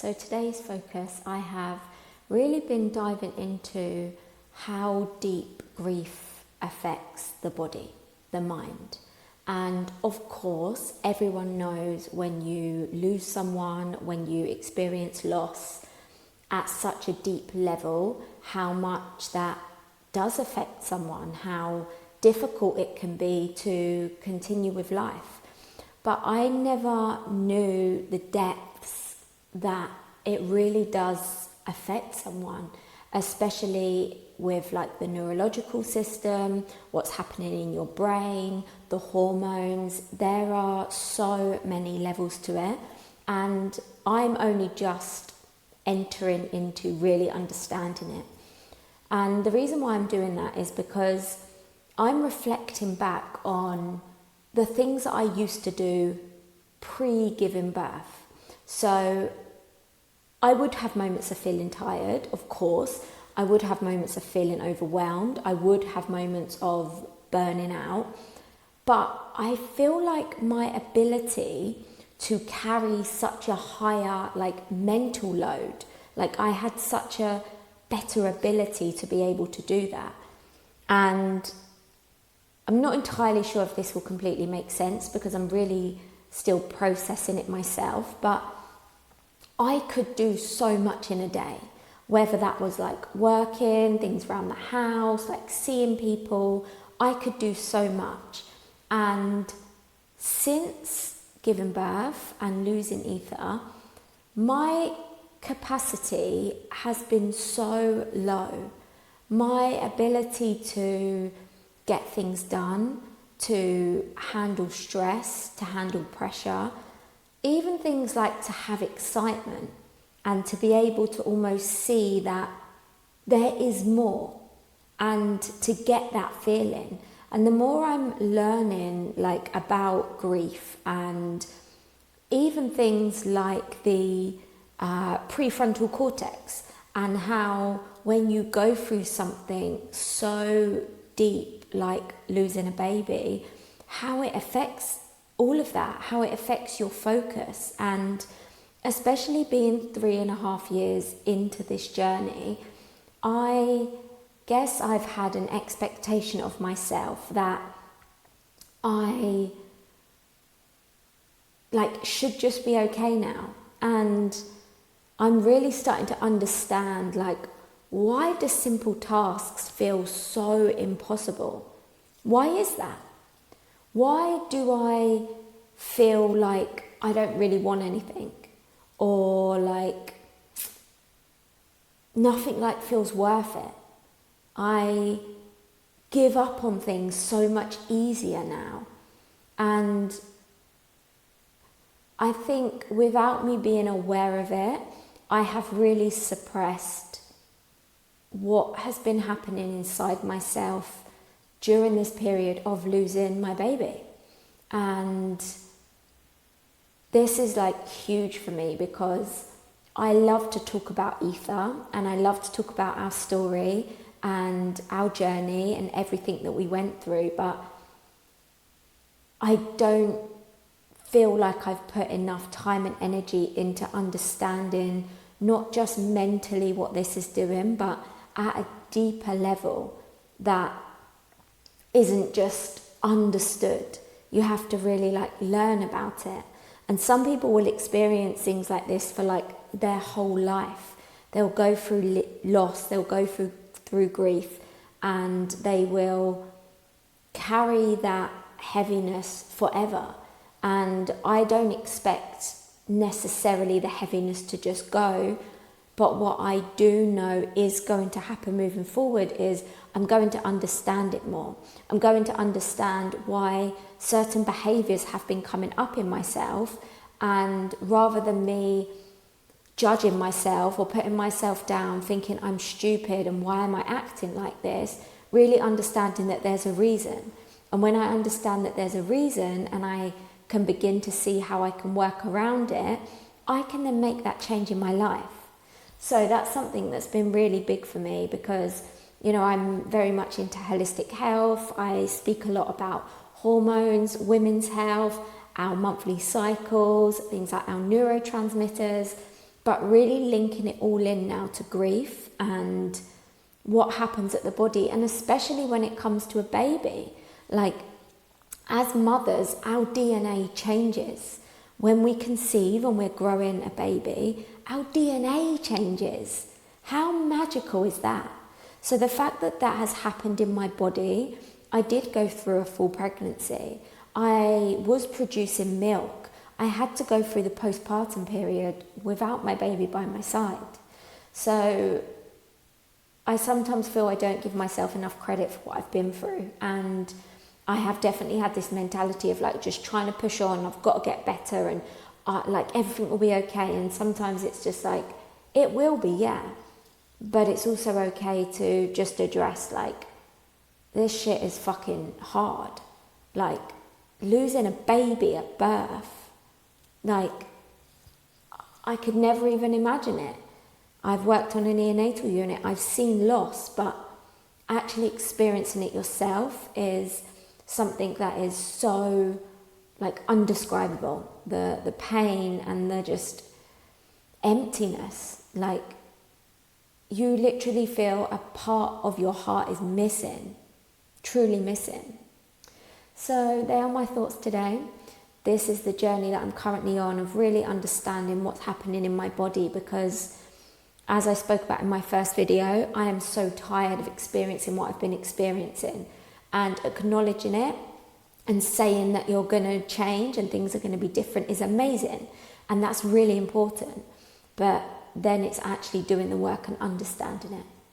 So today's focus, I have really been diving into how deep grief affects the body, the mind. And of course, everyone knows when you lose someone, when you experience loss at such a deep level, how much that does affect someone, how difficult it can be to continue with life. But I never knew the depths that it really does affect someone, especially with like the neurological system, what's happening in your brain, the hormones. There are so many levels to it, and I'm only just entering into really understanding it. And the reason why I'm doing that is because I'm reflecting back on the things that I used to do pre-giving birth. So I would have moments of feeling tired, of course. I would have moments of feeling overwhelmed. I would have moments of burning out. But I feel like my ability to carry such a higher mental load, I had such a better ability to be able to do that. And I'm not entirely sure if this will completely make sense because I'm really still processing it myself, but I could do so much in a day, whether that was working, things around the house, seeing people. I could do so much. And since giving birth and losing Ether, my capacity has been so low. My ability to get things done, to handle stress, to handle pressure, even things like to have excitement and to be able to almost see that there is more and to get that feeling. And the more I'm learning about grief and even things like the prefrontal cortex and how when you go through something so deep like losing a baby, how it affects all of that, how it affects your focus. And especially being 3.5 years into this journey, I guess I've had an expectation of myself that I should just be okay now. And I'm really starting to understand why do simple tasks feel so impossible? Why is that? Why do I feel like I don't really want anything? Or nothing feels worth it? I give up on things so much easier now. And I think without me being aware of it, I have really suppressed what has been happening inside myself during this period of losing my baby. And this is huge for me because I love to talk about Ether and I love to talk about our story and our journey and everything that we went through, but I don't feel like I've put enough time and energy into understanding not just mentally what this is doing, but at a deeper level that isn't just understood. You have to really learn about it. And some people will experience things like this for their whole life. They'll go through loss, they'll go through grief, and they will carry that heaviness forever. And I don't expect necessarily the heaviness to just go, but what I do know is going to happen moving forward is I'm going to understand it more. I'm going to understand why certain behaviours have been coming up in myself, and rather than me judging myself or putting myself down thinking I'm stupid and why am I acting like this, really understanding that there's a reason. And when I understand that there's a reason and I can begin to see how I can work around it, I can then make that change in my life. So that's something that's been really big for me because, I'm very much into holistic health. I speak a lot about hormones, women's health, our monthly cycles, things like our neurotransmitters. but really linking it all in now to grief and what happens at the body, and especially when it comes to a baby. Like, as mothers, our DNA changes. When we conceive and we're growing a baby, our DNA changes. How magical is that? So the fact that that has happened in my body, I did go through a full pregnancy. I was producing milk. I had to go through the postpartum period without my baby by my side. So I sometimes feel I don't give myself enough credit for what I've been through. And I have definitely had this mentality of like just trying to push on. I've got to get better, and like everything will be okay. And sometimes it's just like, it will be, yeah. But it's also okay to just address like, this shit is fucking hard. Like, losing a baby at birth, like, I could never even imagine it. I've worked on a neonatal unit, I've seen loss, but actually experiencing it yourself is something that is so like undescribable. The pain and the just emptiness, like you literally feel a part of your heart is missing, truly missing. So they are my thoughts today. This is the journey that I'm currently on of really understanding what's happening in my body, because as I spoke about in my first video, I am so tired of experiencing what I've been experiencing, and acknowledging it and saying that you're going to change and things are going to be different is amazing, and that's really important. But then it's actually doing the work and understanding it.